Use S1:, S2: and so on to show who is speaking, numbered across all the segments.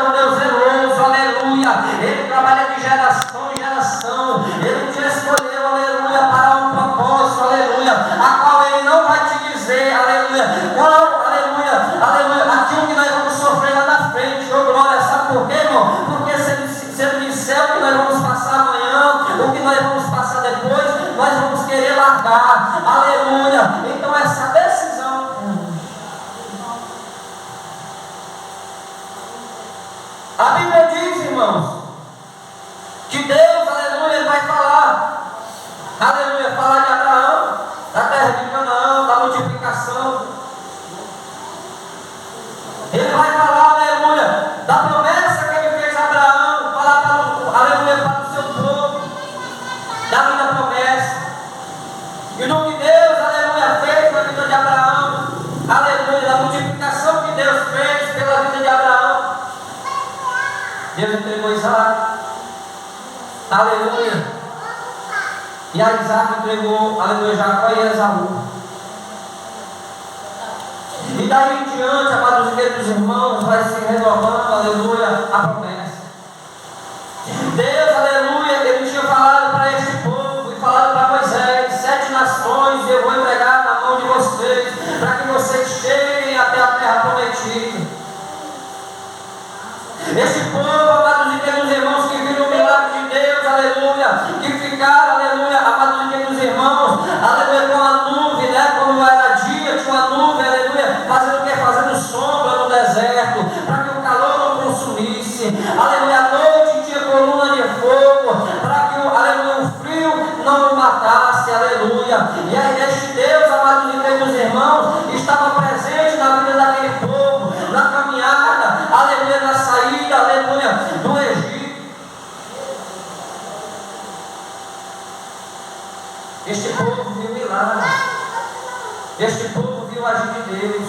S1: um Deus zeloso, aleluia. Ele trabalha de geração em geração. Ele te escolheu, aleluia, para um propósito, aleluia, a qual Ele não vai te dizer, aleluia, qual, aleluia, aleluia, aquilo que nós vamos sofrer lá na frente, oh glória, sabe por quê, irmão? Porque se Ele disser o que nós vamos passar amanhã, o que nós vamos passar depois, nós vamos querer largar, aleluia. Então essa decisão, a Bíblia diz, irmãos, que Deus, aleluia, Ele vai falar, aleluia, falar de Abraão, da terra de Canaã, da multiplicação. Ele vai falar, aleluia, da promessa que Ele fez a Abraão, falar para, aleluia, para o seu povo, da minha promessa, e no que Deus, aleluia, fez na vida de Abraão, aleluia, da multiplicação que Deus fez pela vida de Abraão. Deus entregou Isaac, aleluia, e a Isaac entregou, aleluia, Jacó e Esaú. E daí em diante, amados e queridos irmãos, vai se renovando, aleluia, a promessa. Deus, aleluia, Ele tinha falado para este povo e falado para Moisés: 7 nações eu vou entregar na mão de vocês, para que vocês cheguem até a terra prometida. Este povo, amados e queridos irmãos, que viram o milagre de Deus, aleluia, que ficaram, aleluia, amados e queridos irmãos, aleluia, com a nuvem, né, quando era dia, tinha uma nuvem, aleluia, fazendo o que? Fazendo sombra no deserto, para que o calor não consumisse, aleluia, à noite tinha coluna de fogo, para que, aleluia, o frio não o matasse, aleluia. E aí este Deus, amados e queridos irmãos, estava presente na vida daquele povo, na caminhada, aleluia, na saída, aleluia, do Egito. Este povo viu milagre, este povo viu agir de Deus,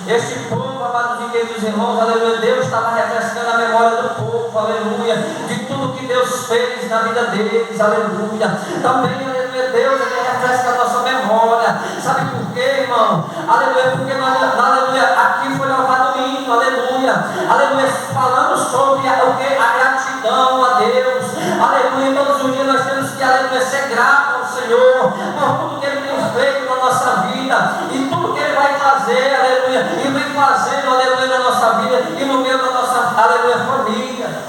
S1: este povo, amados e queridos irmãos, aleluia, Deus estava refrescando a memória do povo, aleluia, de tudo que Deus fez na vida deles, aleluia. Também, aleluia, Deus, Ele refresca a nossa memória. Sabe por quê, irmão? Aleluia, porque nós, aleluia, aqui foi louvado o hino, aleluia, aleluia, falando sobre o que? A gratidão a Deus, aleluia. Todos os dias nós temos que, aleluia, ser grato ao Senhor por tudo que Ele tem feito na nossa vida e tudo que Ele vai fazer, aleluia, e vem fazendo, aleluia, na nossa vida e no meio da nossa, aleluia, família.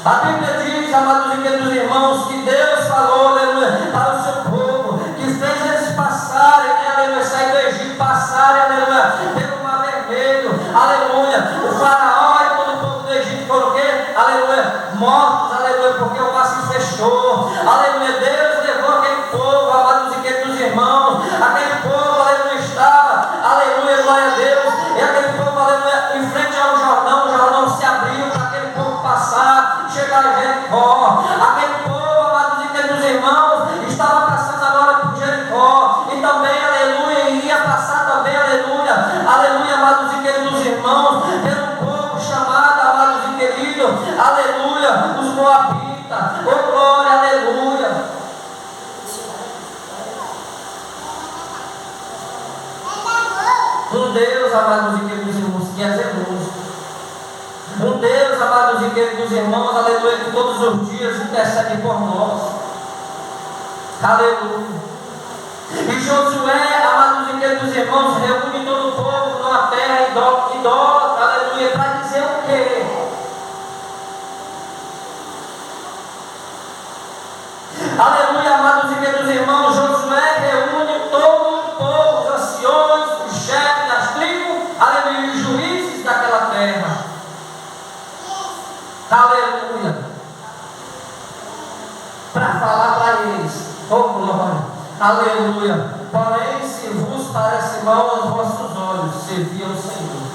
S1: A Bíblia diz, amados e queridos irmãos, que Deus falou, aleluia, para o seu povo, que fez eles passarem, aleluia, sair do Egito, passarem, aleluia, pelo Mar Vermelho, aleluia. O faraó e todo o povo do Egito foram o quê? Aleluia, mortos, aleluia, porque o mar se fechou, aleluia. Deus levou aquele povo, amados e queridos irmãos, aquele povo, aleluia, estava, aleluia, glória a Deus, e aquele povo, aleluia, em frente ao Jordão, o Jordão se abriu para aquele povo passar, chegar a Jericó. Aquele povo, amados e queridos irmãos, estava passando agora por Jericó, e também, aleluia, iria passar também, aleluia, aleluia, amados e queridos irmãos, pelo povo chamado, amados e queridos, aleluia, os Moabitas, oh glória, aleluia. Um Deus, amados e queridos irmãos, que é zeloso. Um Deus, amados e queridos irmãos, aleluia, que todos os dias intercede por nós. Aleluia. E Josué, amados e queridos irmãos, reúne todo o povo numa terra idólatra, aleluia, para dizer o quê? Aleluia, amados e queridos irmãos, Josué reúne todo o povo, os anciões, os chefes das tribos, aleluia, os juízes daquela terra. Aleluia, para falar para eles, oh glória, aleluia. Porém, se vos parece mal aos vossos olhos servir ao Senhor,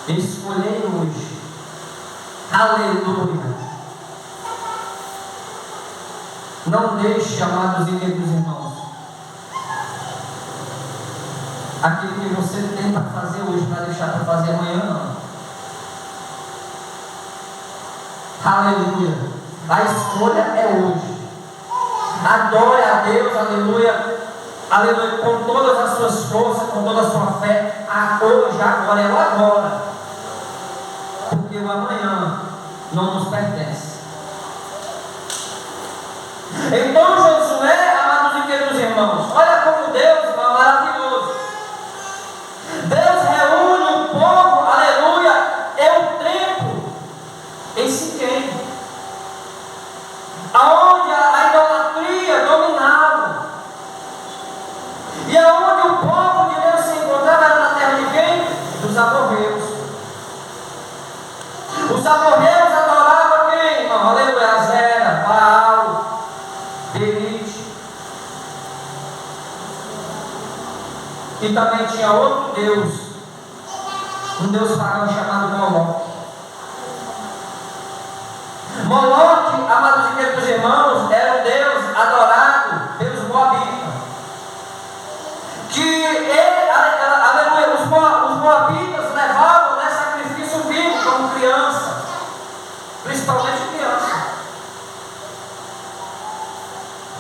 S1: escolhei hoje, aleluia. Não deixe, amados e queridos irmãos, aquilo que você tem para fazer hoje, para deixar para fazer amanhã, não. Aleluia. A escolha é hoje. Adore a Deus, aleluia, aleluia, com todas as suas forças, com toda a sua fé, hoje, agora, é o agora, porque o amanhã não nos pertence. Então Josué, amados e queridos irmãos, olha como Deus, irmão, é maravilhoso. Deus reúne o povo, aleluia, é o tempo em Siquém, aonde a idolatria dominava, e aonde o povo de Deus se encontrava era na terra de quem? Dos amorreus. Os amorreus adoravam quem, irmão? Aleluia, Azera, Baal, Berite. E também tinha outro Deus, um Deus pagão chamado Moloque. Moloque, amados e queridos irmãos, era um Deus adorado pelos moabitas. Que aleluia, os moabitas levavam, né, sacrifício vivo como criança, principalmente criança,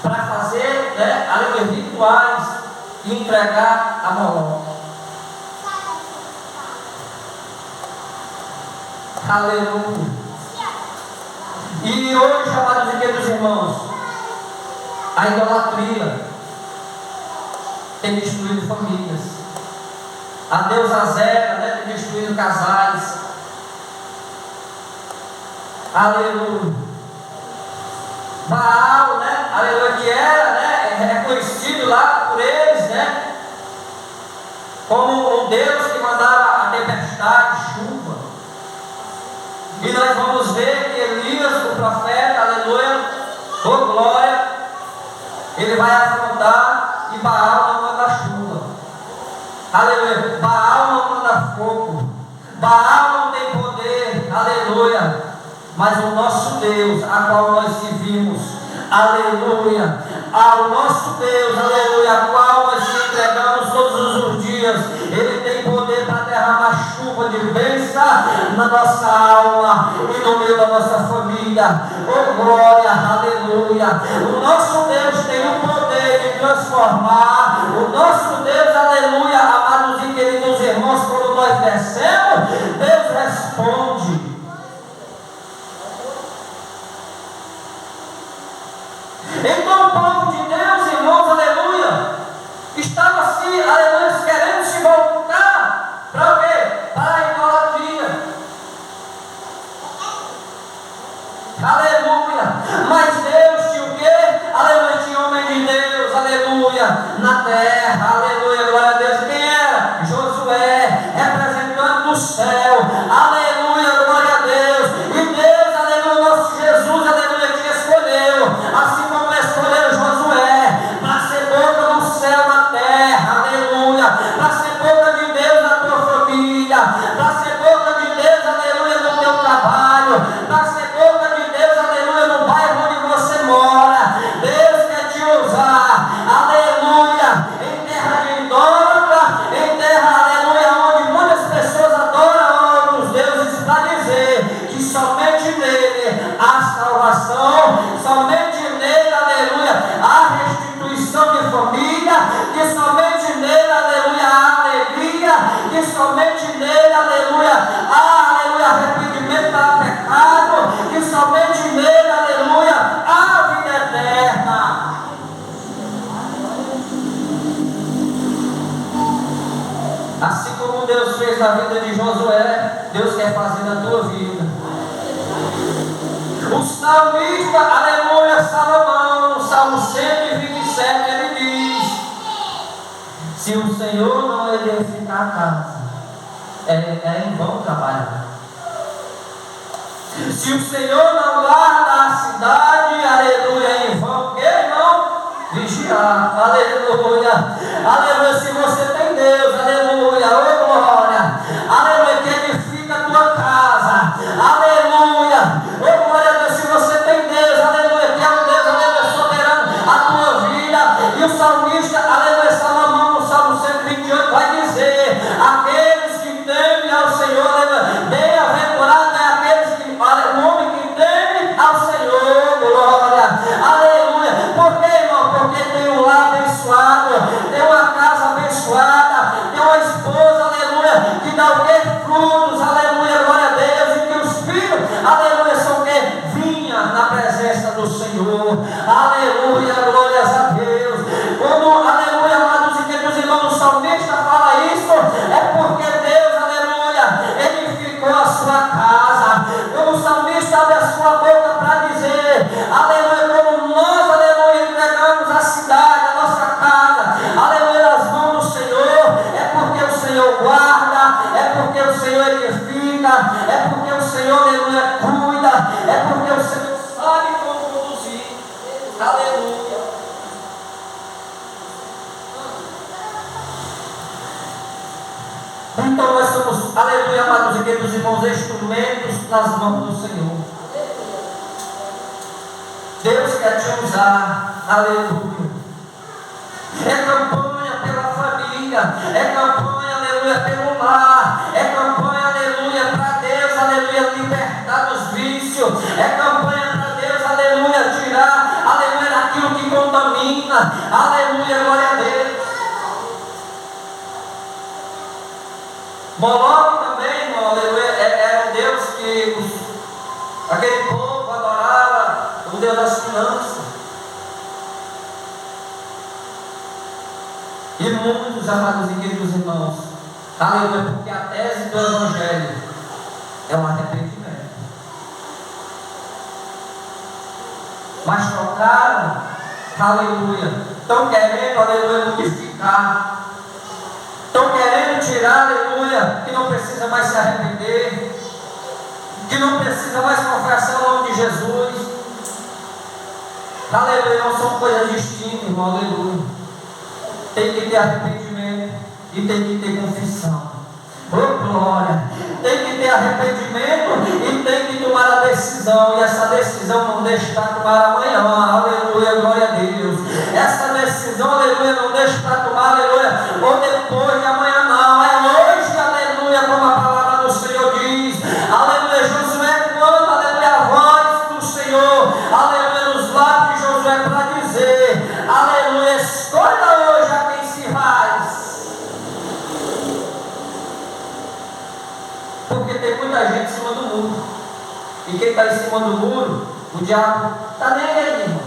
S1: para fazer, né, aleluia, rituais e entregar a Moloque. Aleluia. E hoje, amados e queridos irmãos, a idolatria tem destruído famílias. A deusa Azera, né, tem destruído casais. Aleluia. Baal, né, aleluia, que era, né, reconhecido lá por eles, né, como um Deus que mandava a tempestade, chuva. E nós vamos ver que Elias, o profeta, aleluia, oh glória, ele vai afrontar e Baal não manda chuva. Aleluia. Baal não manda fogo. Baal não tem poder. Aleluia. Mas o nosso Deus, a qual nós servimos, aleluia, ao nosso Deus, aleluia, a qual nós se entregamos todos os dias, Ele tem poder para derramar chuva de bênção na nossa alma e no meio da nossa família. Oh glória, aleluia. O nosso Deus tem o poder de transformar. O nosso Deus, aleluia, amados e queridos irmãos, quando nós descemos, Deus responde. Então o povo de Deus, irmãos, aleluia, estava assim, aleluia, querendo se voltar para o quê? Para a idolatria. Aleluia. Mas Deus tinha o quê? Aleluia, tinha homem de Deus, aleluia, na terra, aleluia, glória a Deus. Quem era? Josué, representante do céu, aleluia, glória a Deus. E Deus, aleluia, nosso Jesus, aleluia, que escolheu, assim como escolheu Josué, para ser boca do céu na terra, aleluia, para ser boca de Deus na tua família, para ser boca de Deus, aleluia, no teu trabalho, para ser boca de Deus, aleluia, no bairro onde você mora. Deus quer te usar, aleluia, em terra de idólatra, em terra, aleluia, onde muitas pessoas adoram outros deuses, para dizer que somente nele há salvação, somente nele, aleluia, há restituição de família, que somente nele, aleluia, há alegria, que somente nele, aleluia, há, aleluia, arrependimento para pecado, que somente nele, aleluia, há vida eterna. Assim como Deus fez na vida de Josué, Deus quer fazer na tua vida. O salmista, aleluia, Salomão, no Salmo 127, ele diz: se o Senhor não edificar a casa, é em vão trabalhar. Se o Senhor não guarda a cidade, aleluia, é em vão, que irmão? Vigiar, aleluia, aleluia. Se você tem Deus, aleluia, oh glória, aleluia, que edifica a tua casa, aleluia, oh glória a Deus. Se você tem Deus, aleluia, que é um Deus, aleluia, soberano a tua vida. E o salmista, aleluia, Salomão, no Salmo 128, vai dizer: aqueles que temem ao Senhor, aleluia, bem-aventurado é aqueles que, o homem que teme ao Senhor, glória, aleluia. Por quê, irmão? Porque tem um lar abençoado, que dá o que? Frutos, aleluia, glória a Deus, e que os filhos, aleluia, são o que? Vinha na presença do Senhor, aleluia, glórias a Deus. Quando, aleluia, amados e queridos irmãos, o salmista fala isso, é porque Deus, aleluia, edificou a sua casa. Quando o salmista abre a sua boca para dizer, aleluia, como nós, aleluia, entregamos a cidade, a nossa casa, aleluia, nas mãos do Senhor, é porque o Senhor guarda, é porque o Senhor edifica, é porque o Senhor, aleluia, cuida, é porque o Senhor sabe como conduzir, aleluia. Então nós somos, aleluia, amados e queridos irmãos, instrumentos nas mãos do Senhor. Deus quer te usar, aleluia. É campanha pela família, é campanha, aleluia, pelo lar, é campanha, aleluia, para Deus, aleluia, libertar dos vícios, é campanha para Deus, aleluia, tirar, aleluia, daquilo que contamina, aleluia, glória a Deus. Moloque também, irmão, aleluia, era um Deus que aquele povo adorava, o Deus das finanças. E muitos, amados e queridos irmãos, aleluia, porque a tese do Evangelho é um arrependimento. Mas trocaram, aleluia, estão querendo, aleluia, modificar. Estão querendo tirar, aleluia, que não precisa mais se arrepender, que não precisa mais confessar o nome de Jesus. Aleluia, não são coisas distintas, irmão, aleluia. Tem que ter arrependimento e tem que ter confissão. Oh glória! Tem que ter arrependimento e tem que tomar a decisão. E essa decisão não deixa para tomar amanhã. Aleluia, glória a Deus. Essa decisão, aleluia, não deixa para tomar, aleluia, ou depois de amanhã, não. É hoje, aleluia, como a palavra do Senhor diz. Aleluia, Josué, quando, aleluia, a voz do Senhor, aleluia, nos lábios de Josué para dizer, aleluia, escolha hoje a quem se faz. Porque tem muita gente em cima do muro. E quem está em cima do muro, o diabo está nem aí, irmão.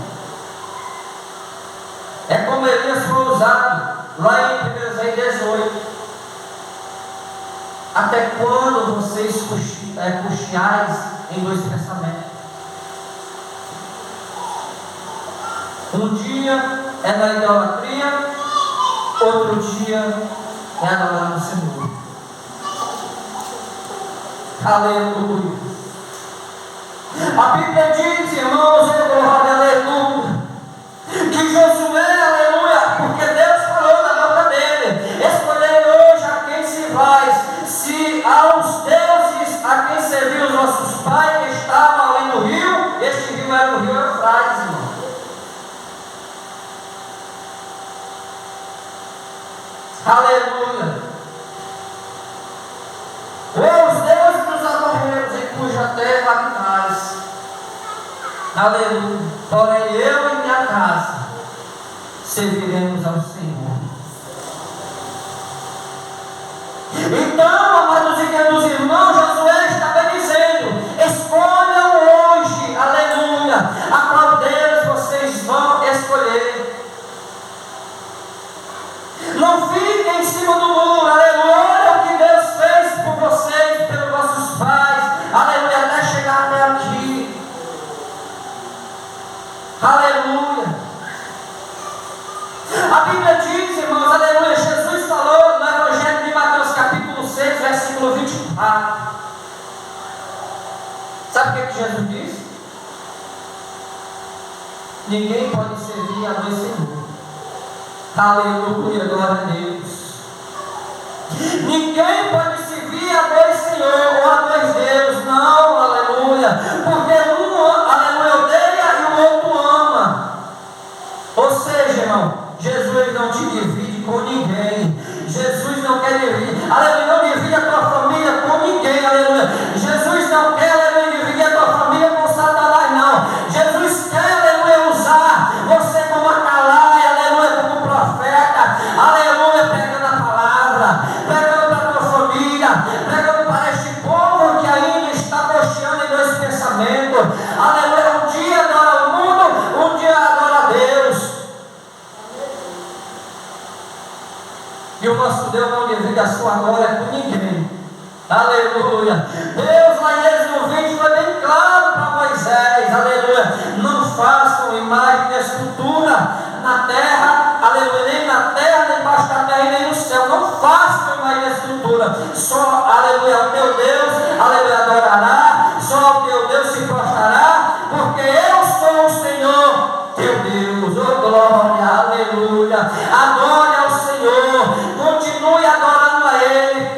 S1: É como Elias foi usado lá em 1 Reis 18. Até quando vocês cocheais em dois pensamentos? Um dia é na idolatria, outro dia é adorar no Senhor. Aleluia. A Bíblia diz, irmãos, aleluia, que Josué, aleluia, porque Deus falou na boca dele, escolhei hoje a quem se vai, se aos deuses a quem serviam os nossos pais que estavam ali no rio, este rio era o rio Eufrates, irmão. Aleluia. Ou os deuses dos amorreus em cuja terra habitais. Aleluia. Porém eu e minha casa serviremos ao Senhor. Então, amados e queridos irmãos, Josué estava dizendo, escolham hoje, aleluia, a qual Deus vocês vão escolher. Não fiquem em cima do muro, aleluia, o que Deus fez por vocês, pelos vossos pais, aleluia, até chegar até aqui. Aleluia. A Bíblia diz, irmãos, aleluia, Jesus falou no Evangelho de Mateus capítulo 6, versículo 24. Sabe o que Jesus disse? Ninguém pode servir a dois senhores. Aleluia, glória a Deus. Ninguém pode servir a dois senhores ou a dois deuses, não, aleluia, porque um, aleluia, odeia e o outro ama. Ou seja, irmão, Jesus não te divide com ninguém. Jesus não quer dividir, aleluia, não divide a tua família com ninguém, aleluia. Jesus não quer, aleluia, dividir a tua família com Satanás, não. Jesus quer, aleluia, usar você como atalaia, aleluia, como profeta, aleluia, pregando a palavra, pregando para a tua família, pregando para este povo que ainda está cocheando em dois pensamentos. Aleluia, um dia adora o mundo, um dia adora a Deus. E o nosso Deus não divide a sua glória com ninguém. Aleluia. Deus lá em Êxodo 20 foi bem claro para Moisés. Aleluia. Não façam imagem de escultura na terra. Aleluia. Nem na terra, nem embaixo da terra, nem no céu. Não façam imagem de escultura. Só, aleluia, o teu Deus, aleluia, adorará. Só o teu Deus se prostrará. Porque eu sou o Senhor, teu Deus. Oh glória, aleluia. Adore ao Senhor. Continue adorando a Ele.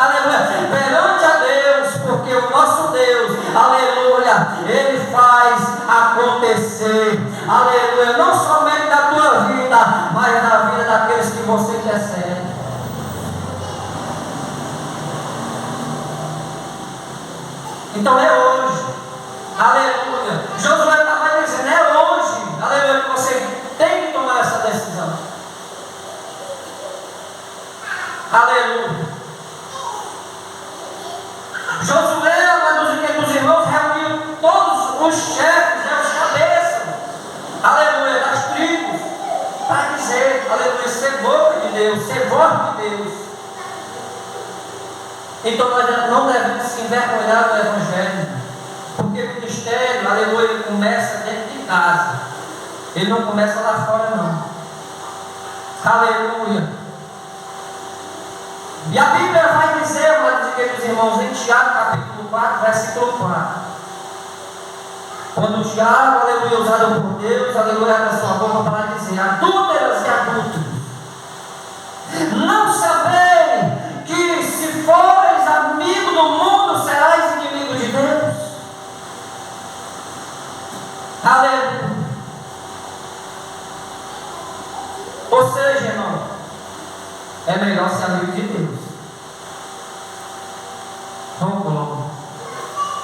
S1: Aleluia, perante a Deus, porque o nosso Deus, aleluia, Ele faz acontecer, aleluia, não somente da tua vida, mas da vida daqueles que você quer ser. Então é hoje, aleluia. Josué estava dizendo, é hoje, aleluia, que você tem que tomar essa decisão. Aleluia. Josué, amados dos irmãos, reuniu todos os chefes, os cabeças, aleluia, das tribos, para dizer, aleluia, ser boca de Deus, ser voz de Deus. Então nós não devemos se envergonhar do Evangelho, porque o ministério, aleluia, ele começa dentro de casa, ele não começa lá fora não. Aleluia. E a Bíblia vai dizer, amados irmãos, em Tiago capítulo 4, versículo 4. Quando Tiago, aleluia, usado por Deus, aleluia, abre a sua boca para dizer, adúlteras e adúlteros, não saberem que se fores amigo do mundo, serás inimigo de Deus? Aleluia. Ou seja, irmão, é melhor ser amigo de Deus.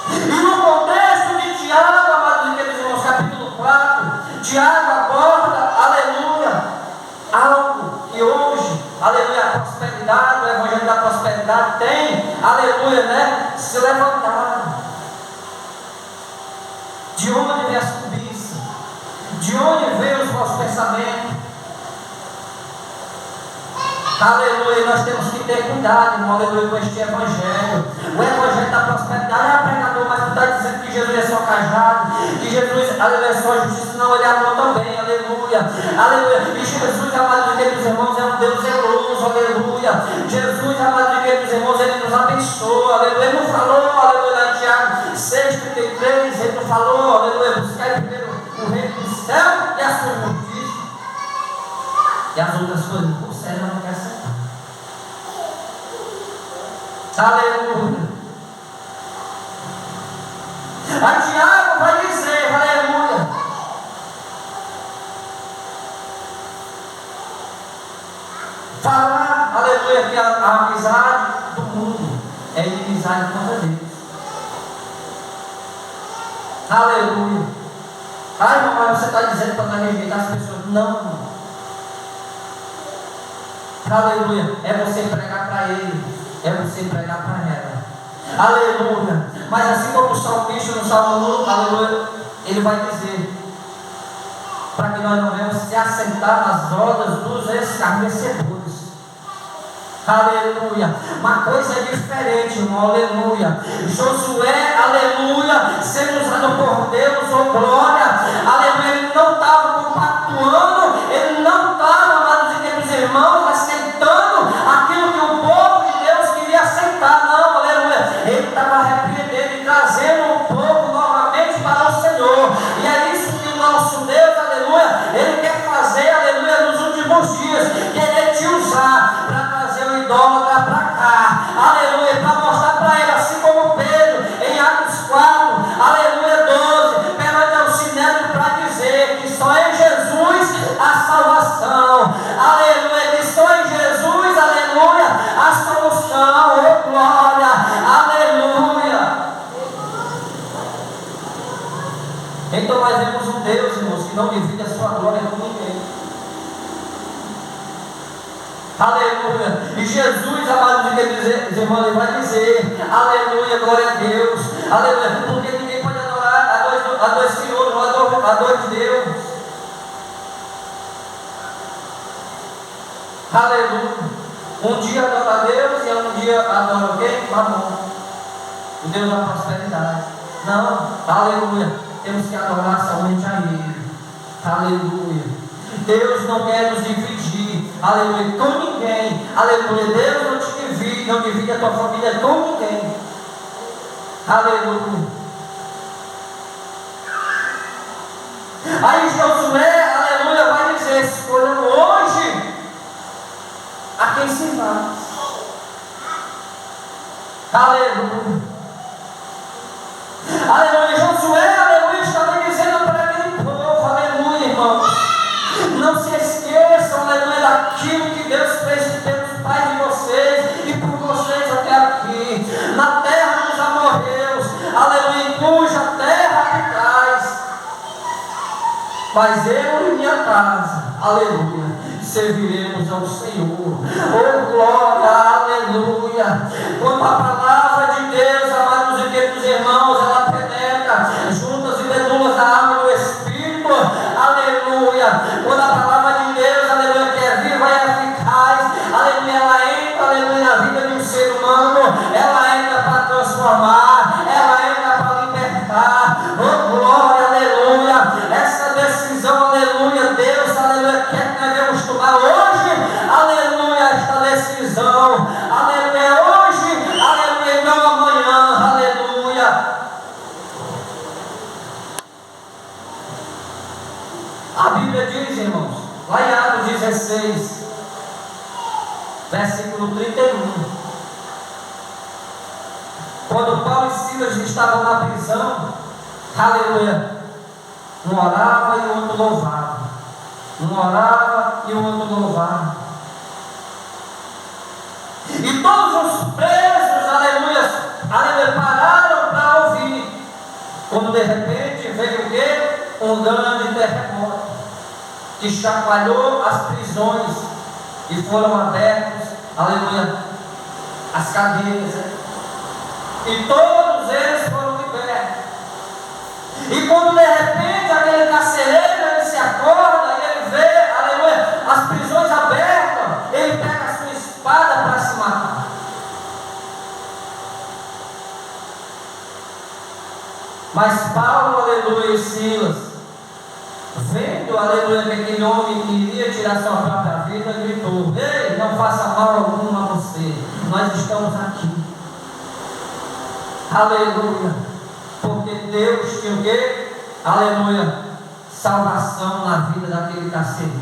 S1: E no contexto de Tiago, amados irmãos, capítulo 4, Tiago aborda, aleluia, algo que hoje, aleluia, a prosperidade, o evangelho da prosperidade tem, aleluia, né, se levantado. De onde vem as cobiças? De onde vem os vossos pensamentos? Aleluia, nós temos que ter cuidado, irmão, aleluia, com este evangelho. O evangelho da prosperidade, pregador, mas tu está dizendo que Jesus é só cajado, que Jesus, aleluia, é só justiça, não, ele é amor também, aleluia, aleluia. E Jesus, amado de Deus, irmãos, é um Deus zeloso, aleluia. Jesus, amado de Deus, irmãos, ele nos abençoa, aleluia. Ele não falou, aleluia, em Tiago 6,33, ele não falou, aleluia, buscar primeiro o reino do céu e a sua justiça, e as outras coisas, por sério, não quer ser. Aleluia. A Tiago vai dizer, aleluia, falar, aleluia, que a amizade do mundo é inimizade contra Deus. Aleluia. Ai, mamãe, você está dizendo para não rejeitar as pessoas? Não. Aleluia. É você pregar para ele. É você pregar para ela. Aleluia. Mas assim como o salmista no Salmo 1, aleluia, ele vai dizer para que nós não venhamos se assentar nas rodas dos escarnecedores. Aleluia. Uma coisa diferente, irmão, aleluia. Josué, aleluia, sendo usado por Deus, oh glória, aleluia, ele não estava compactuando, ele não estava, amados e queridos irmãos, aceitando aquilo que o povo de Deus queria aceitar, não, aleluia. Ele estava repreendendo e trazendo o povo novamente para o Senhor. E é isso que o nosso Deus, aleluia, ele quer fazer, aleluia, nos últimos dias, querer te usar para trazer o idólatra para cá, aleluia, para mostrar para ele, assim como Pedro, em Atos 4, aleluia, 12, perante ao sinédrio para dizer que só em Jesus a salvação, aleluia, que só em Jesus, aleluia, a solução, oh glória, aleluia. Então nós vemos um Deus, irmãos, que não divide a sua glória com ninguém. Aleluia. E Jesus, amados irmãos, ele vai dizer, aleluia, glória a Deus, aleluia, porque ninguém pode adorar a dois senhores, a dois Deus. Aleluia. Um dia adora a Deus e um dia adora quem? Mamon. O Deus da prosperidade. Não, aleluia. Temos que adorar somente a Ele. Aleluia. Deus não quer nos dividir, aleluia, com ninguém. Aleluia. Deus não te divide, não divide a tua família com ninguém. Aleluia. Aí Josué, aleluia, vai dizer: escolham hoje a quem se vai. Aleluia. Aleluia. Josué, aleluia, estava dizendo para aquele povo, aleluia, irmãos, não se esqueçam, aleluia, daquilo que Deus fez pelos pais de vocês e por vocês até aqui, na terra dos amorreus, aleluia, em cuja terra habitais. Mas eu e minha casa, aleluia, serviremos ao Senhor. Oh glória, aleluia. Quando a palavra de Deus, amados e queridos irmãos, ela penetra juntas e medulas da alma e do Espírito, aleluia. Quando a palavra de Deus, aleluia, que é viva e eficaz, aleluia, ela entra, aleluia, na vida de um ser humano, ela entra para transformar, ela entra para libertar. Oh glória, aleluia. Essa decisão, aleluia, Deus, aleluia, quer que nós devemos tomar hoje, aleluia, esta decisão, aleluia, hoje, aleluia, não amanhã, aleluia. A Bíblia diz, irmãos, lá em Atos 16, versículo 31, quando Paulo e Silas estavam na prisão, aleluia, um orava e o outro louvava. Um orava e o outro louvava. E todos os presos, aleluia, aleluia, pararam para ouvir. Quando de repente veio o quê? Um grande terremoto que chacoalhou as prisões e foram abertos, aleluia, as cadeias. E todos eles foram libertos. E quando de repente aquele carcereiro, ele se acorda e ele vê, aleluia, as prisões abertas, ele pega a sua espada para se matar. Mas Paulo, aleluia, e Silas, vendo, aleluia, que aquele homem queria tirar sua própria vida, gritou: ei, não faça mal algum a você, nós estamos aqui. Aleluia. Porque Deus tinha o quê? Aleluia, salvação na vida daquele carcereiro.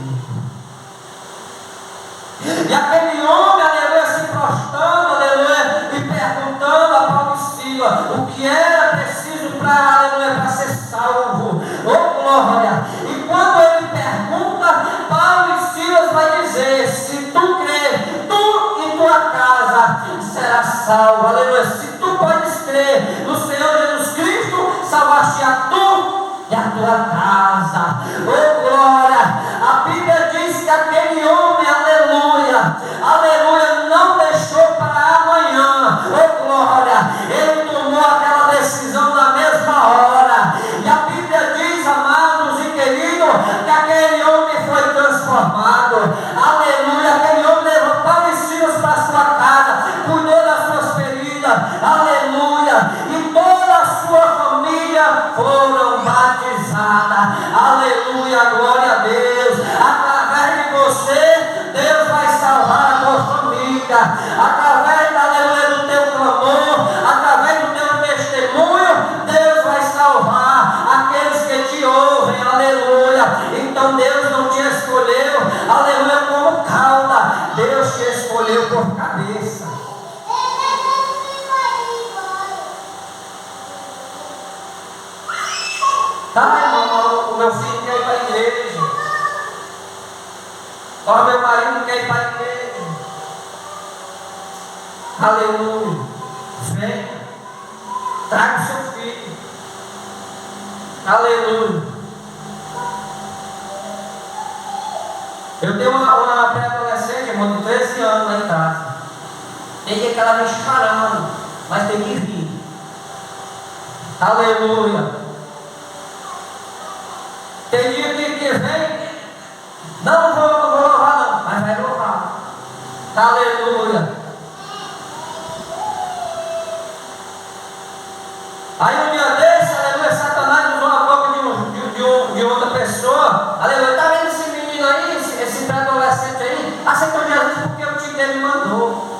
S1: E aquele homem, aleluia, se prostrando, aleluia, e perguntando a Paulo e Silas o que era preciso para, aleluia, para ser salvo. Oh glória! E quando ele pergunta, Paulo e Silas vai dizer: se tu crer, tu e tua casa serás salvo. Aleluia. Se tu podes crer no Senhor Jesus Cristo, salvaste a tu e a tua casa. Oh glória! A Bíblia diz que aquele homem, aleluia, aleluia, não deixou para amanhã. Oh glória! Ele tomou aquela decisão na mesma hora. E a Bíblia diz, amados e queridos, que aquele homem foi transformado. Aleluia! Aquele homem levou Paulo e Silas para a sua casa, cuidou das suas feridas. Aleluia! E toda a sua família foram batizadas. Aleluia! Glória a Deus! Através de você, Deus vai salvar a tua família. Através, aleluia, do teu clamor, através do teu testemunho, Deus vai salvar aqueles que te ouvem. Aleluia! Então Deus não te escolheu, aleluia, como cauda, Deus te escolheu por cabeça. Tá, irmão, o meu filho quer ir para a igreja. Ó, meu marido quer ir para a igreja. Aleluia. Venha. Traga o seu filho. Aleluia. Eu tenho uma pré-adolescente, irmão, de 13 anos lá em casa. Tem dia que ela me escarando, mas tem que rir. Aleluia. Tem dia que vem, não vou louvar não, mas vai louvar. Aleluia. Aí um dia desse, aleluia, Satanás usou a boca de outra pessoa. Aleluia, está vendo esse menino aí, esse pré-adolescente aí? Aceitou Jesus porque o tio dele mandou.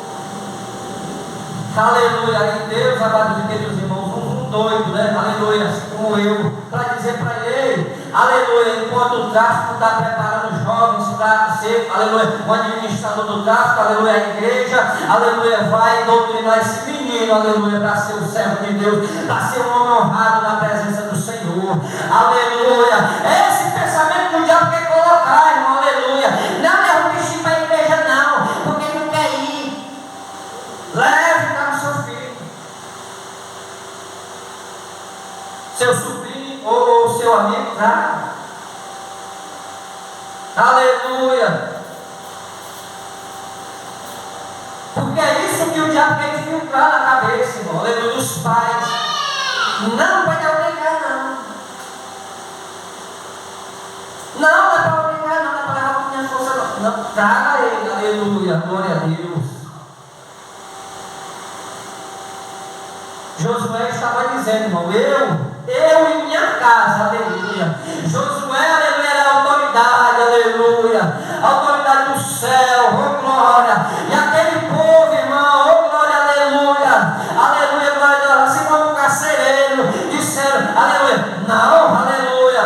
S1: Aleluia, aí Deus, amado de Deus, irmãos, um doido, né? Aleluia, assim como eu, para dizer para ele, aleluia, enquanto o tráfico está preparando jovens para ser, aleluia, o administrador do tráfico, aleluia, a igreja, aleluia, vai doutrinar esse menino, aleluia, para ser o servo de Deus, para ser um homem honrado na presença do Senhor, aleluia. Esse pensamento que o diabo quer colocar, irmão, aleluia, não é um bichinho para a igreja, não, porque não quer ir. Leve para o seu filho, seu sobrinho ou seu amigo, tá? Aleluia. Porque é isso que o diabo quer infiltrar na cabeça, irmão. Aleluia, dos pais. Não pode obrigar, não. Não é para obrigar, não é para levar com minha força, não. Não, traga ele, aleluia, glória a Deus. Josué estava dizendo, irmão, eu e minha casa, aleluia. Josué, aleluia, era a autoridade, aleluia. A autoridade do céu, oh glória. E aquele povo, irmão, oh glória, aleluia. Aleluia, glória a Deus. Assim como o carcereiro, disseram, aleluia. Não, aleluia.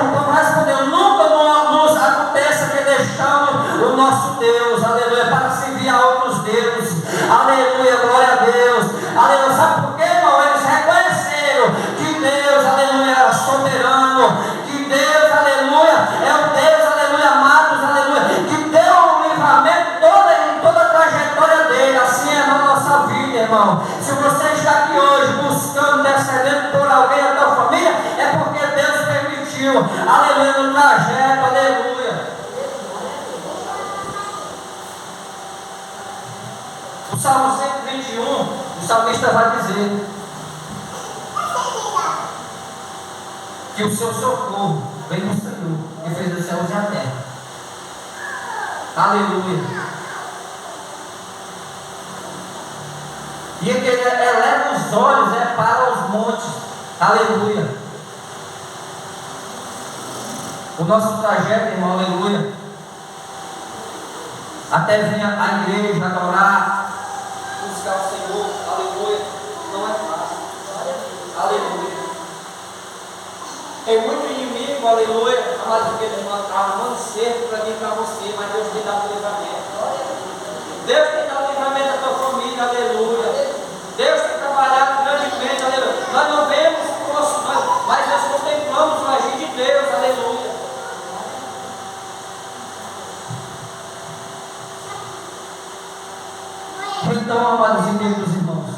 S1: O povo respondeu, nunca nos aconteça que deixamos o nosso Deus, aleluia, para servir a outros deuses. Aleluia, glória a Deus. Aleluia, sabe por quê, irmão? Eles reconheceram que Deus, aleluia, era soberano, que Deus, aleluia, é o Deus, aleluia, amados, aleluia, que deu um livramento em toda a trajetória dele. Assim é na nossa vida, irmão. Se você está aqui hoje buscando, intercedendo por alguém da tua família, é porque Deus permitiu, aleluia, no trajeto, aleluia. O Salmo 121, o salmista vai dizer que o seu socorro vem do Senhor, que fez os céus e a terra. Aleluia. E que ele eleva os olhos para os montes. Aleluia. O nosso trajeto, irmão, aleluia, até vir a igreja adorar, buscar o Senhor, aleluia, não é fácil. Aleluia. Tem muito inimigo, aleluia, amado Deus, armando cerco para vir para você, mas Deus tem dado livramento. Deus tem dado livramento à tua família, aleluia. Deus tem trabalhado grandemente, aleluia. Nós não vemos o nosso nós, mas nós contemplamos o agir de Deus, aleluia. Então, amados e queridos irmãos,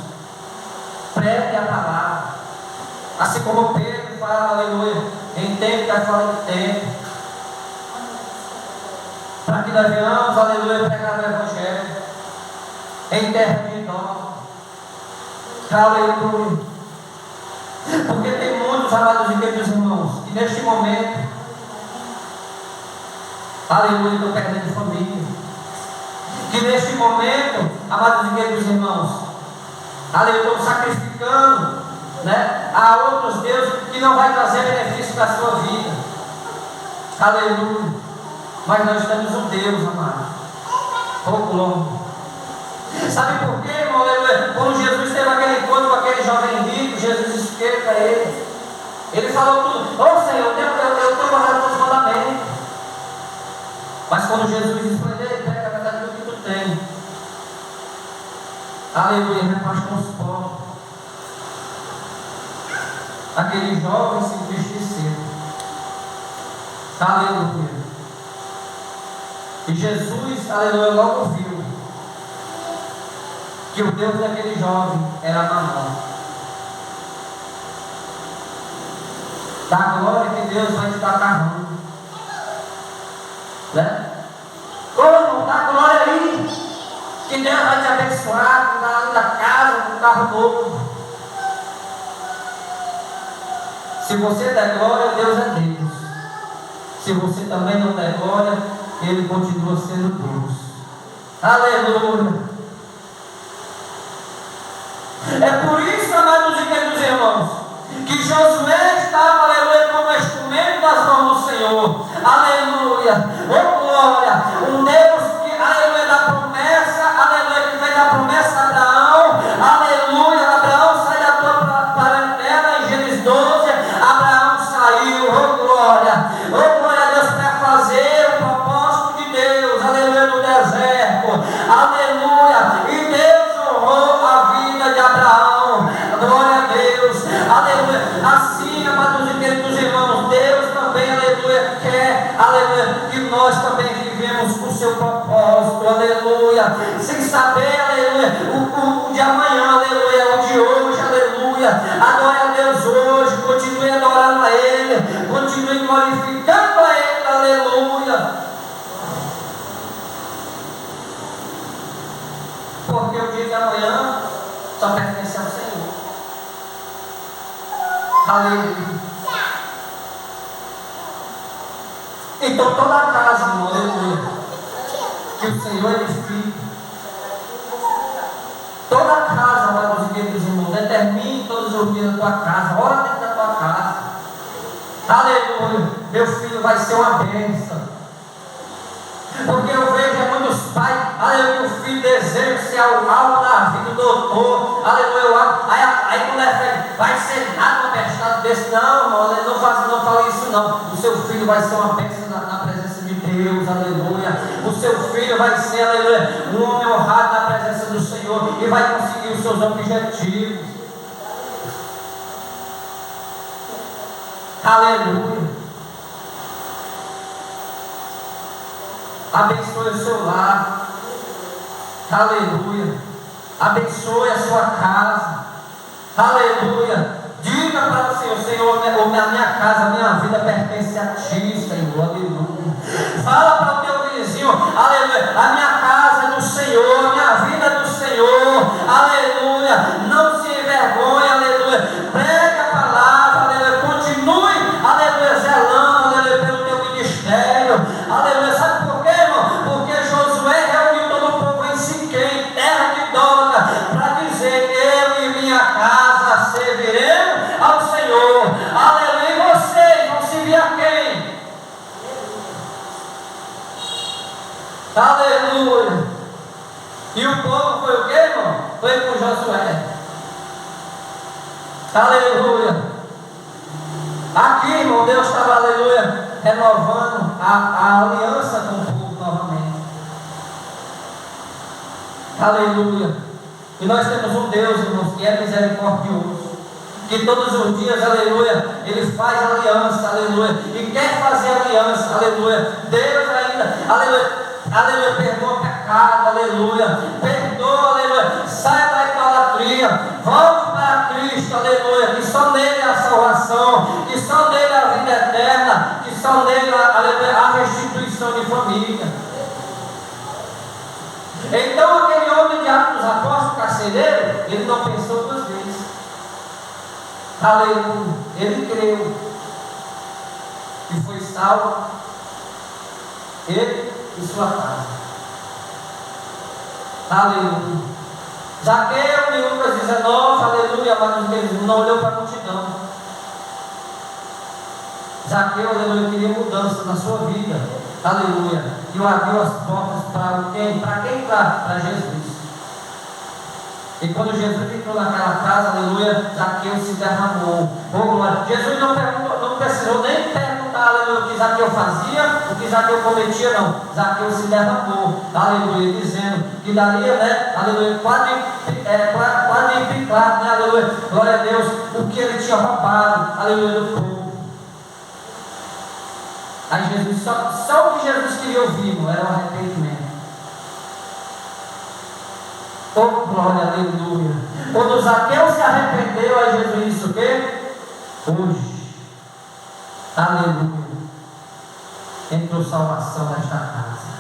S1: pregue a palavra, assim como Pedro fala, aleluia, em tempo está fora de tempo, para que nós venhamos, aleluia, pregar o Evangelho em terra de idosos, aleluia. Porque tem muitos, amados e queridos irmãos, que neste momento, aleluia, estão perdendo família. Que neste momento, amados e queridos irmãos, aleluia, estão sacrificando, né, a outros deuses que não vai trazer benefício para a sua vida. Aleluia. Mas nós temos um Deus, amado. Oh, glória. Sabe por quê, irmão? Aleluia. Quando Jesus teve aquele encontro com aquele jovem rico, Jesus disse para ele. Ele falou tudo. Oh, Senhor, eu estou guardando todos os mandamentos. Mas quando Jesus disse para ele, pega a verdade do que tu tem. Aleluia, reparte com os pobres. Aquele jovem se entristeceu. Aleluia. E Jesus, aleluia, logo viu que o Deus daquele jovem era Mamon. Da glória que Deus vai te dar carrão, né? que Deus vai te abençoar com a casa, com um carro novo. Se você der glória, Deus é Deus. Se você também não der glória, Ele continua sendo Deus. Aleluia. É por isso, amados e queridos irmãos, que Josué estava, aleluia, como instrumento das mãos do Senhor. Aleluia. Oh glória. Um Deus que, aleluia, da promessa, aleluia, que fez a promessa a Abraão. Aleluia. Abraão sai da tua parentela em Gênesis 12. Abraão saiu. Oh glória. Oh glória a Deus para fazer o propósito de Deus. Aleluia, no deserto. Aleluia. E Deus honrou a vida de Abraão. Glória a Deus. Aleluia. Assim, amados e queridos irmãos, Deus também, aleluia, quer, aleluia, que nós também vivemos o seu propósito, aleluia, sem saber, aleluia, o de amanhã, aleluia, o de hoje, aleluia. Adore a Deus hoje, continue adorando a Ele, continue glorificando a Ele, aleluia. Porque o dia de amanhã só pertence ao Senhor. Aleluia. Então toda a casa, irmão, aleluia, que o Senhor edifica, toda a casa, amados e queridos irmãos, determine todos os dias da tua casa, ora dentro da tua casa. Aleluia. Meu filho vai ser uma bênção. Porque eu vejo muitos pais, aleluia, o filho deseja ser algo da vida do doutor, aleluia, aí quando é feito, vai ser nada um atestado desse, não, irmão, não fale isso não. O seu filho vai ser uma bênção na presença de Deus, aleluia. O seu filho vai ser, aleluia, um homem honrado na presença do Senhor e vai conseguir os seus objetivos. Aleluia. Abençoe o seu lar. Aleluia. Abençoe a sua casa. Aleluia. Diga para o Senhor: Senhor, a minha casa, a minha vida pertence a Ti, Senhor. Aleluia. Fala para o teu vizinho: aleluia, a minha casa é do Senhor, a minha vida é do Senhor. Aleluia. Não se envergonhe, aleluia. Prega a palavra, aleluia. Continue, aleluia, zelando, aleluia, pelo teu ministério. Aleluia. Sabe por quê, irmão? Porque Josué reuniu todo o povo em Siquém, terra de Dora, para dizer: eu e minha casa serviremos ao Senhor. Aleluia. E vocês vão servir a quem? Aleluia. E o povo foi o quê, irmão? Foi com Josué. Aleluia. Aqui, irmão, Deus estava, aleluia, renovando a aliança com o povo novamente. Aleluia. E nós temos um Deus, irmãos, que é misericordioso, que todos os dias, aleluia, Ele faz aliança, aleluia, e quer fazer aliança, aleluia. Deus ainda, aleluia, aleluia, perdoa o pecado, aleluia, perdoa, aleluia, saia da idolatria, volte para Cristo, aleluia, que só nele há salvação, que só nele há vida eterna, que só nele há restituição de família. Então aquele homem de Atos dos Apóstolos, carcereiro, ele não pensou duas vezes. Aleluia. Ele creu e foi salvo, ele e sua casa. Aleluia. Zaqueu, em Lucas 19, aleluia, amados queridos, não olhou para a multidão. Zaqueu, aleluia, queria mudança na sua vida. Aleluia. E abriu as portas para quem? Para quem entrar? Para Jesus. E quando Jesus entrou naquela casa, aleluia, Zaqueu se derramou. Oh, glória. Jesus não precisou nem perguntar, aleluia, o que Zaqueu fazia, o que Zaqueu cometia, não. Zaqueu se derramou, aleluia, dizendo que daria, né, aleluia, quadriplicado, né, aleluia, glória a Deus, o que ele tinha roubado, aleluia, do povo. Aí Jesus, só o que Jesus queria ouvir, não era o arrependimento. Oh, glória, aleluia. Quando Zaqueu se arrependeu, aí Jesus disse o quê? Hoje, aleluia, entrou salvação nesta casa.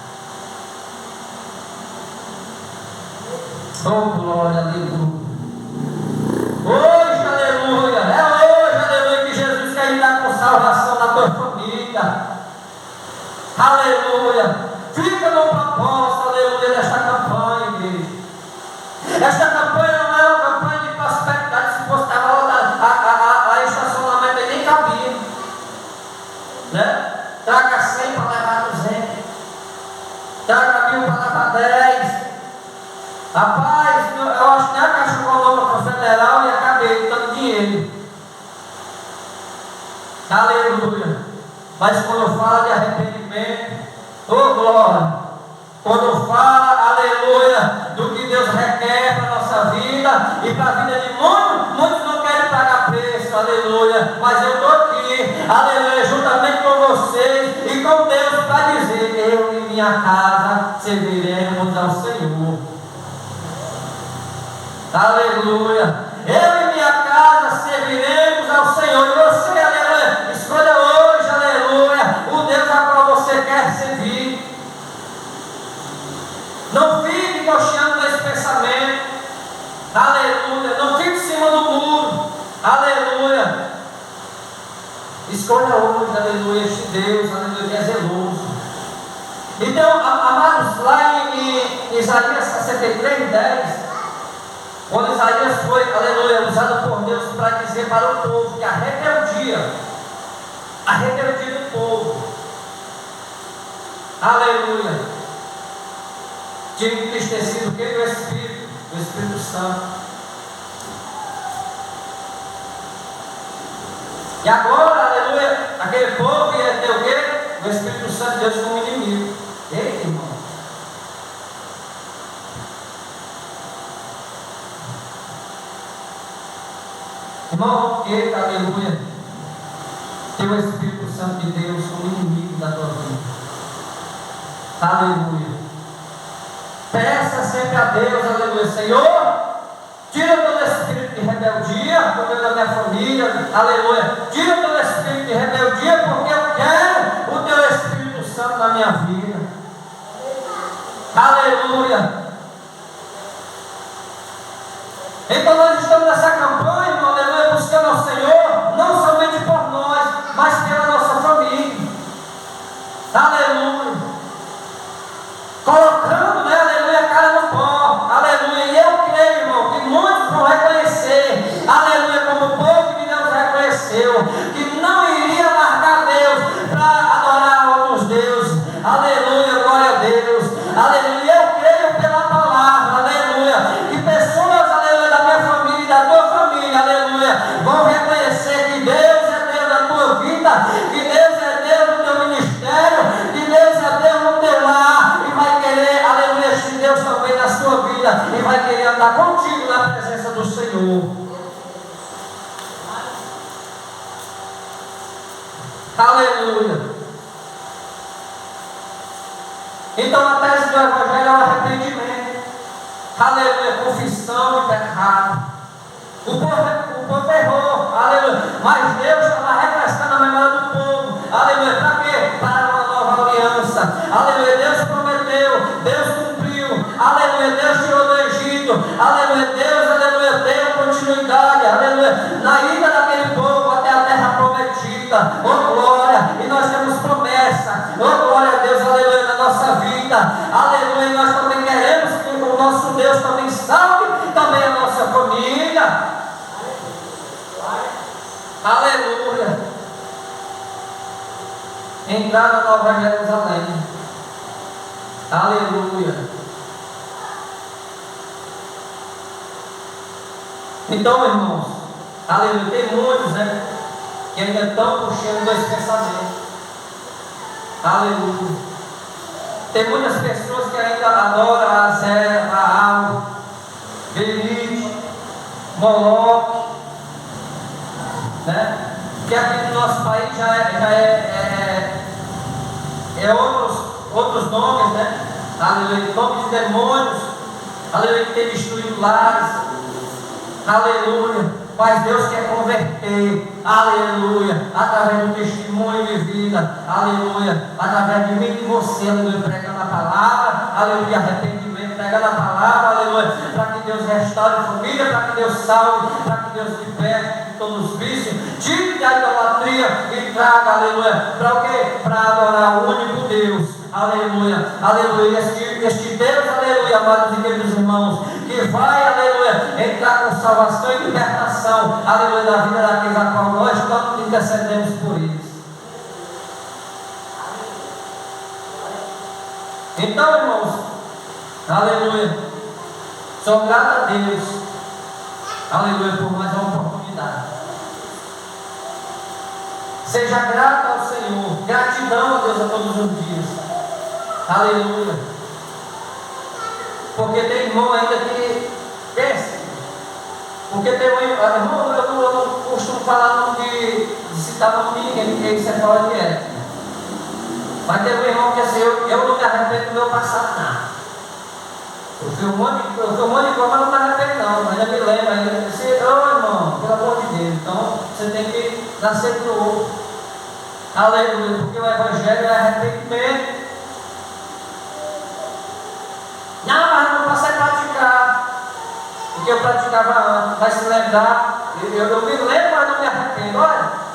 S1: Oh, glória, aleluia. Hoje, aleluia. É hoje, aleluia, que Jesus quer lhe dar com salvação na tua família. Aleluia. Fica no propósito, aleluia, desta campanha, igreja. Esta campanha não é uma campanha de prosperidade. Se fosse a estacionamento aí nem cabia, né? Traga 100 para levar 200, traga 1000 para levar 10. Rapaz, eu acho que nem a Caixa Econômica Federal ia caber tanto dinheiro. Aleluia. Mas quando fala de arrependimento, oh glória, quando fala, aleluia, do que Deus requer para a nossa vida e para a vida de muitos, muitos não querem pagar preço, aleluia, mas eu estou aqui, aleluia, juntamente com vocês e com Deus para dizer: eu e minha casa serviremos ao Senhor. Aleluia. Eu e minha casa serviremos ao Senhor. E você, aleluia, escolha hoje, aleluia, o Deus a qual você quer servir. Não fique cocheando nesse pensamento. Aleluia. Não fique em cima do muro. Aleluia. Escolha hoje, aleluia, este Deus, aleluia, que é zeloso. Então, amados, lá em Isaías 63:10, quando Isaías foi, aleluia, usado por Deus para dizer para o povo que a rebeldia do povo, aleluia, tinha entristecido o que? O Espírito Santo. E agora, aleluia, aquele povo ia ter o que? O Espírito Santo de Deus como inimigo. Eita, irmão. Irmão, eita, aleluia, ter o Espírito Santo de Deus como inimigo da tua vida. Aleluia. Peça sempre a Deus, aleluia, Senhor, tira todo espírito de rebeldia do meio da minha família, aleluia, tira todo espírito de rebeldia, porque eu quero o teu Espírito Santo na minha vida. Aleluia. Então nós estamos nessa campanha, aleluia, buscando ao Senhor, não somente por nós, mas pela nossa família. Aleluia. Colocando, né, aleluia, a cara no pó. Aleluia. E eu creio, irmão, que muitos vão reconhecer, aleluia, como o povo de Deus reconheceu, que não iria largar Deus para adorar outros deuses. Aleluia, glória a Deus. Aleluia. Eu creio pela palavra, aleluia, que pessoas, aleluia, da minha família e da tua família, aleluia, vão reconhecer que Deus é Deus na tua vida, que Deus é Deus no teu ministério, que Deus é Deus no teu lar, e vai querer, aleluia, este Deus também na sua vida, e vai querer andar contigo na presença do Senhor. Aleluia. Então a tese do Evangelho é o arrependimento. Aleluia, confissão de pecado. O povo errou, aleluia, mas Deus estava refrescando a memória do povo. Aleluia, para quê? Para uma nova aliança. Aleluia, Deus prometeu, Deus cumpriu. Aleluia, Deus tirou do Egito. Aleluia, Deus, aleluia, deu continuidade. Aleluia, na ida daquele povo até a terra prometida. Oh glória, e nós temos promessa. Oh glória a Deus, aleluia, na nossa vida. Aleluia, e nós também queremos que o nosso Deus também salve também a nossa família. Aleluia. Entrar na Nova Jerusalém. Aleluia. Então, irmãos, aleluia, tem muitos, né, que ainda estão puxando dois pensamentos. Aleluia. Tem muitas pessoas que ainda adoram a Zé, Baal, Belite, Moloque, né? Que aqui no nosso país já é outros nomes, né? Aleluia, nomes de demônios, aleluia, que tem destruído lares, aleluia, mas Deus quer converter, aleluia, através do testemunho de vida, aleluia, através de mim e de você, aleluia, pregando a palavra, aleluia, arrependimento, pregando a palavra, aleluia, para que salve, para que Deus liberte de todos os vícios, tire a idolatria e traga, aleluia, para o quê? Para adorar o único Deus, aleluia, aleluia, este Deus, aleluia, amados e queridos irmãos, que vai, aleluia, entrar com salvação e libertação, aleluia, da vida daqueles a qual nós tanto intercedemos por eles. Então, irmãos, aleluia, sou grato a Deus, aleluia, por mais uma oportunidade. Seja grato ao Senhor, gratidão a Deus a todos os dias, aleluia, porque tem irmão ainda que pensa, porque tem um irmão, eu não costumo falar nome de citar nome de ninguém, porque isso é fora de ética. Mas teve um irmão que assim, eu não me arrependo do meu passado, não. Eu fui um monte de coisa, mas não me arrependo não. Ainda me lembro, ainda disse, irmão, pelo amor de Deus, então você tem que nascer de novo. Aleluia, porque o Evangelho é arrependimento. Não, mas não passei a praticar. Porque eu praticava antes, vai se lembrar, eu me lembro, mas não me arrependo, olha.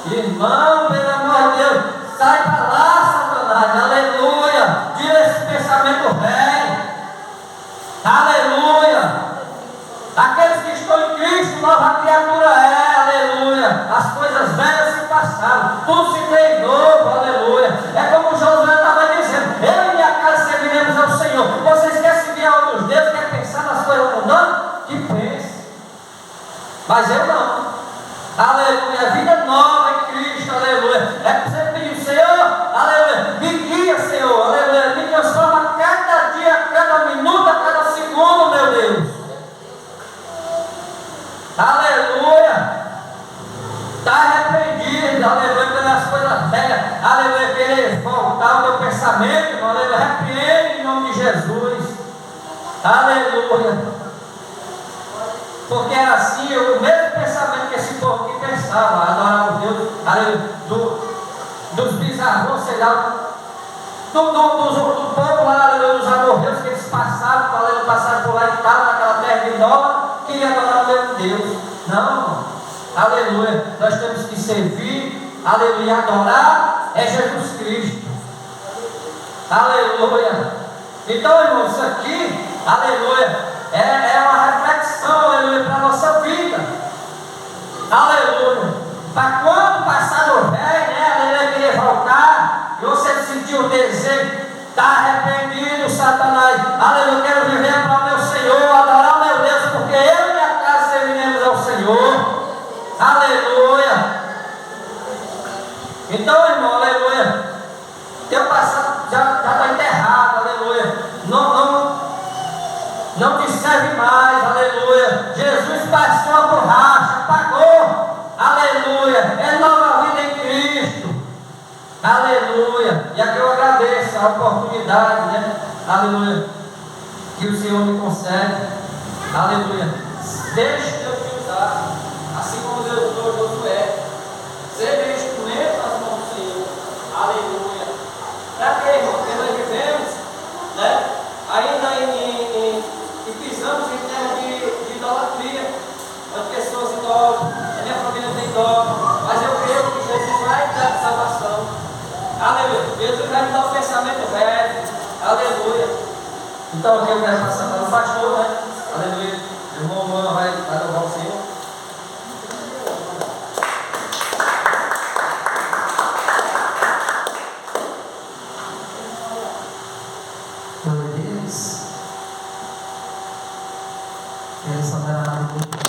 S1: Irmão, pelo amor de Deus, sai para lá, Satanás, aleluia, tira esse pensamento velho, aleluia. Aqueles que estão em Cristo, nova criatura é, aleluia. As coisas velhas se passaram, tudo se fez novo, aleluia. É como Josué estava dizendo: eu e minha casa serviremos ao Senhor. Vocês querem servir a outros deuses, querem pensar nas coisas mudando? Que pense, mas eu não. Aleluia, vida nova em Cristo, aleluia. É para você pedir, Senhor, aleluia, me guia, Senhor, aleluia, me transforma cada dia, cada minuto, a cada segundo, meu Deus. Aleluia. Está arrependido, aleluia, pelas coisas velhas, aleluia, querer voltar o teu pensamento, aleluia, repreende em nome de Jesus, aleluia. Porque era assim, o mesmo pensamento que esse povo que pensava, adorar o Deus, aleluia, dos bisavós, sei lá, do povo lá, aleluia, dos amorreus que eles passaram, aleluia, passaram por lá e estavam naquela terra de nova, queria adorar o mesmo Deus. Não, aleluia, nós temos que servir, aleluia, adorar é Jesus Cristo, aleluia. Então, irmão, isso aqui, aleluia, é uma reflexão, aleluia, para a nossa vida, aleluia, para quando passar o velho, né, aleluia, querer voltar, e você sentir o desejo, está arrependido, Satanás, aleluia, eu quero viver para o meu Senhor, adorar o meu Deus, porque eu e minha casa serviremos ao Senhor, aleluia. Então, irmão, aleluia, teu passado já está enterrado, aleluia, não te serve mais, aleluia. Jesus passou a borracha, pagou, aleluia. É nova vida em Cristo, aleluia. E aqui eu agradeço a oportunidade, né, aleluia, que o Senhor me concede, aleluia. Deixe Deus te usar, assim como Deus usou Josué. Seja instrumento nas mãos do Senhor, aleluia. Para quê, irmão? Porque nós vivemos, né, ainda e pisamos em terra de idolatria, onde pessoas idolam, a minha família tem dó, mas eu creio que Jesus vai dar salvação, aleluia. Jesus vai me dar um pensamento velho, aleluia. Então aqui eu quero passar para o pastor, né, aleluia. O irmão Luan vai louvar o Senhor.
S2: Glória a Deus. Quero saudar a